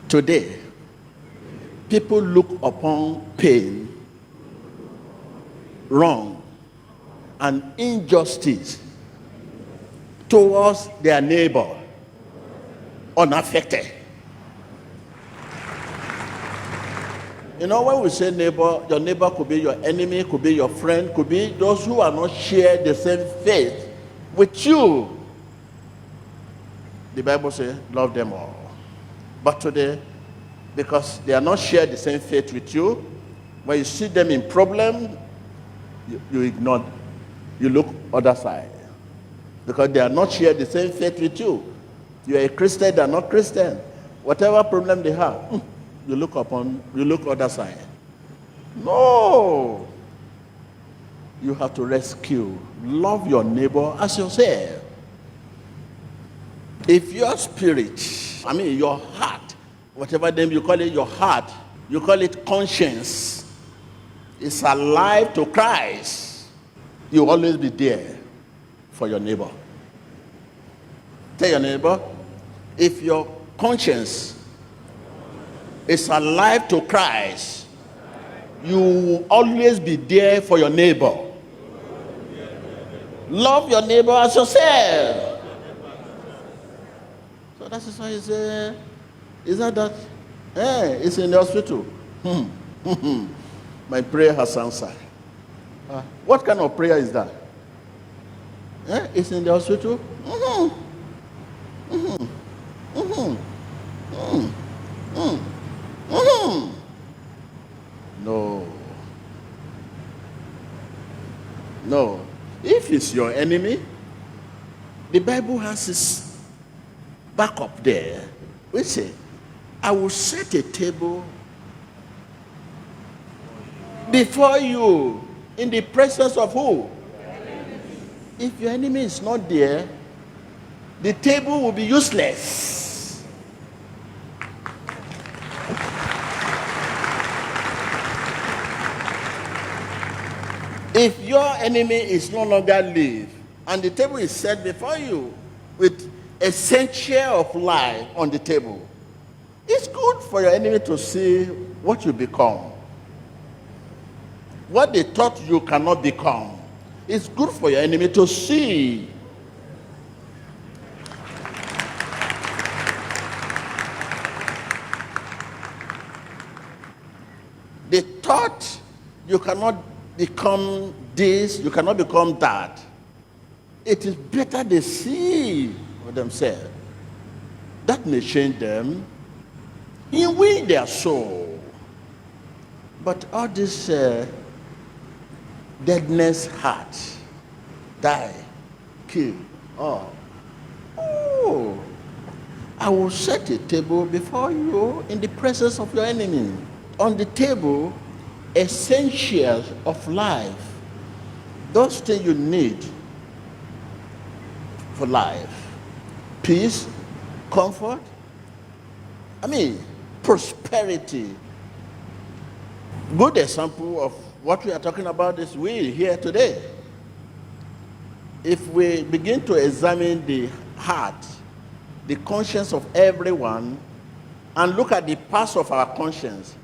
Today, people look upon pain, wrong, and injustice towards their neighbor unaffected. You know, when we say neighbor, your neighbor could be your enemy, could be your friend, could be those who are not share the same faith with you. The Bible says, love them all. But today, because they are not share the same faith with you, when you see them in problem, you ignore them. You look other side. Because they are not share the same faith with you. You are a Christian, they are not Christian. Whatever problem they have, you look other side. No. You have to rescue. Love your neighbor as yourself. If your spirit, your heart, whatever name you call it, your heart, you call it conscience, is alive to Christ, you will always be there for your neighbor. Tell your neighbor, if your conscience is alive to Christ, you will always be there for your neighbor. Love your neighbor as yourself. So that is why he said, is that? It's in the hospital. My prayer has answered. What kind of prayer is that? It's in the hospital? No. If it's your enemy, the Bible has this back up there. We say, I will set a table before you in the presence of who? If your enemy is not there, the table will be useless. If your enemy is no longer live, and the table is set before you with essential of life on the table, it's good for your enemy to see what you become. What they thought you cannot become. It's good for your enemy to see. They thought you cannot become this, you cannot become that. It is better they see for themselves. That may change them, in win their soul. But all this deadness heart, die, kill, I will set a table before you in the presence of your enemy. On the table, essentials of life, those things you need for life: peace, comfort, prosperity. Good example of what we are talking about is we here today. If we begin to examine the heart, the conscience of everyone, and look at the parts of our conscience,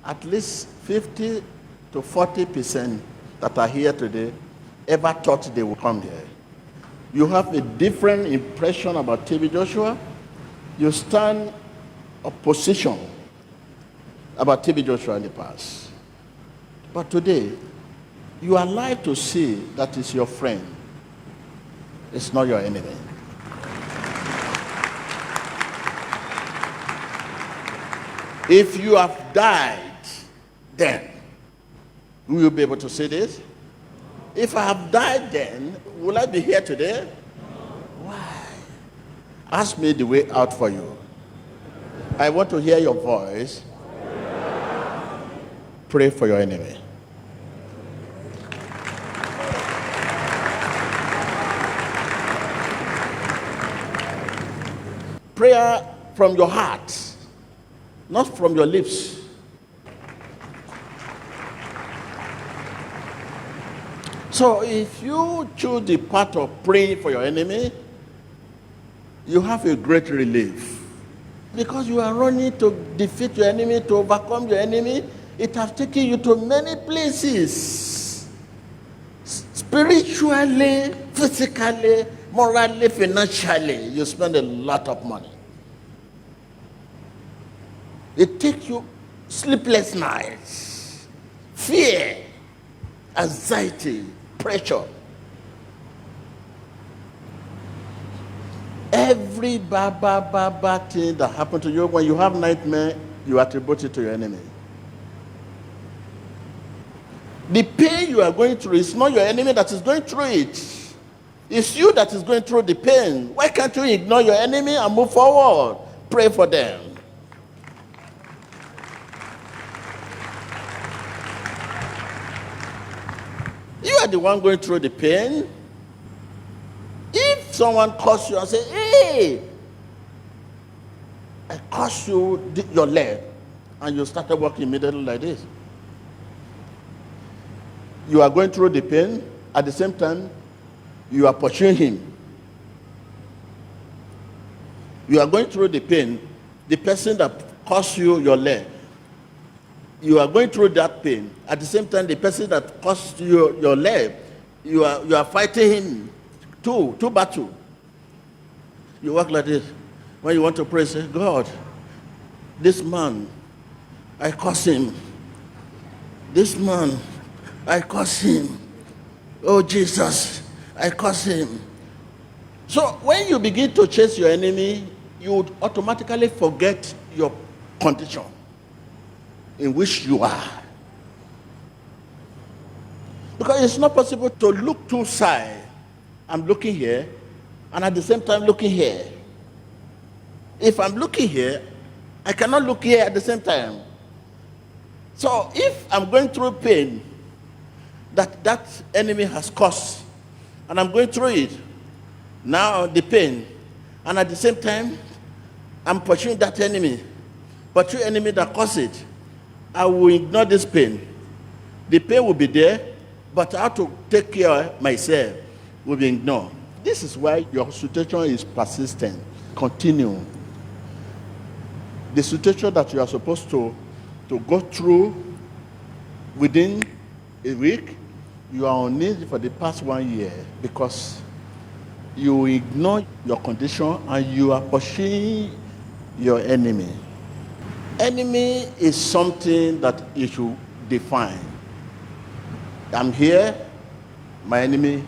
at least 50 to 40% that are here today ever thought they would come here. You have a different impression about TB Joshua. You stand opposition about TB Joshua in the past. But today, you are alive to see that is your friend. It's not your enemy. If you have died, then will you be able to say this? If I have died then, will I be here today? Why? Ask me the way out for you. I want to hear your voice. Pray for your enemy. Prayer from your heart, not from your lips. So if you choose the path of praying for your enemy, you have a great relief. Because you are running to defeat your enemy, to overcome your enemy, it has taken you to many places. Spiritually, physically, morally, financially, you spend a lot of money. It takes you sleepless nights, fear, anxiety, pressure. Every bad thing that happened to you, when you have nightmare, you attribute it to your enemy. The pain you are going through is not your enemy that is going through it. It's you that is going through the pain. Why can't you ignore your enemy and move forward? Pray for them. You are the one going through the pain. If someone calls you and say, hey, I curse you your leg, and you started walking immediately like this, you are going through the pain. At the same time, you are pursuing him. You are going through the pain. The person that caused you your leg, you are going through that pain. At the same time, the person that caused you your leg, you are fighting him. Two battle. You walk like this. When you want to pray, say, God, this man, I curse him. This man, I curse him. Oh, Jesus, I curse him. So when you begin to chase your enemy, you would automatically forget your condition in which you are. Because it's not possible to look two sides. I'm looking here, and at the same time looking here. If I'm looking here, I cannot look here at the same time. So if I'm going through pain that enemy has caused, and I'm going through it, now the pain, and at the same time, I'm pursuing that enemy, that caused it, I will ignore this pain. The pain will be there, but I have to take care of myself. Will be ignored. This is why your situation is persistent. Continue. The situation that you are supposed to go through within a week, you are on it for the past 1 year because you ignore your condition and you are pursuing your enemy. Enemy is something that you should define. I'm here, my enemy.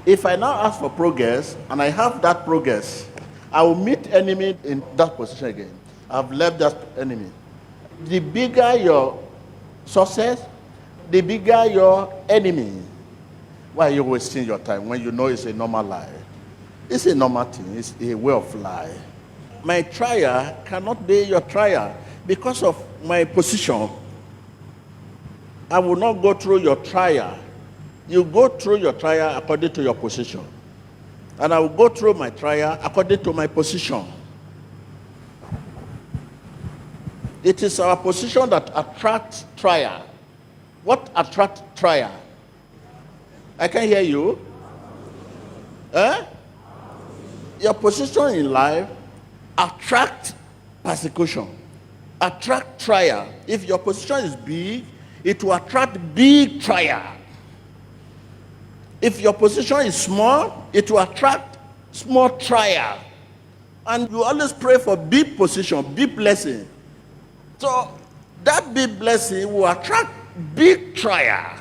If I now ask for progress, and I have that progress, I will meet enemy in that position again. I've left that enemy. The bigger your success, the bigger your enemy. Why are you wasting your time when you know it's a normal life? It's a normal thing. It's a way of life. My trial cannot be your trial because of my position. I will not go through your trial. You go through your trial according to your position. And I will go through my trial according to my position. It is our position that attracts trial. What attracts trial? I can hear you. Your position in life attracts persecution, attract trial. If your position is big, it will attract big trial. If your position is small, it will attract small trial. And you always pray for big position, big blessing. So that big blessing will attract big trial.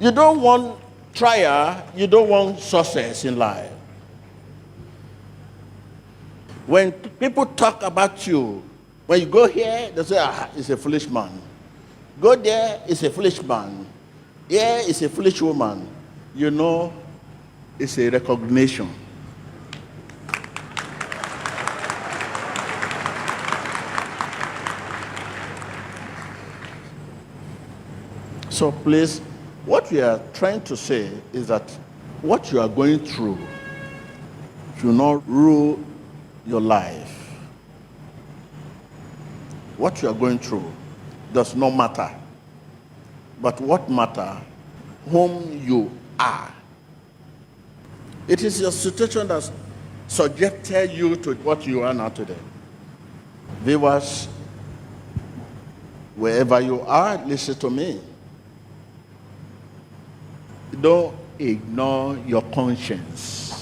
You don't want trial, you don't want success in life. When people talk about you, when you go here, they say, he's a foolish man. Go there, it's a foolish man. Here, it's a foolish woman. You know, it's a recognition. So please, what we are trying to say is that what you are going through should not rule your life. What you are going through does not matter. But what matters, whom you are. It is your situation that subjected you to what you are now today. Viewers, wherever you are, listen to me. Don't ignore your conscience.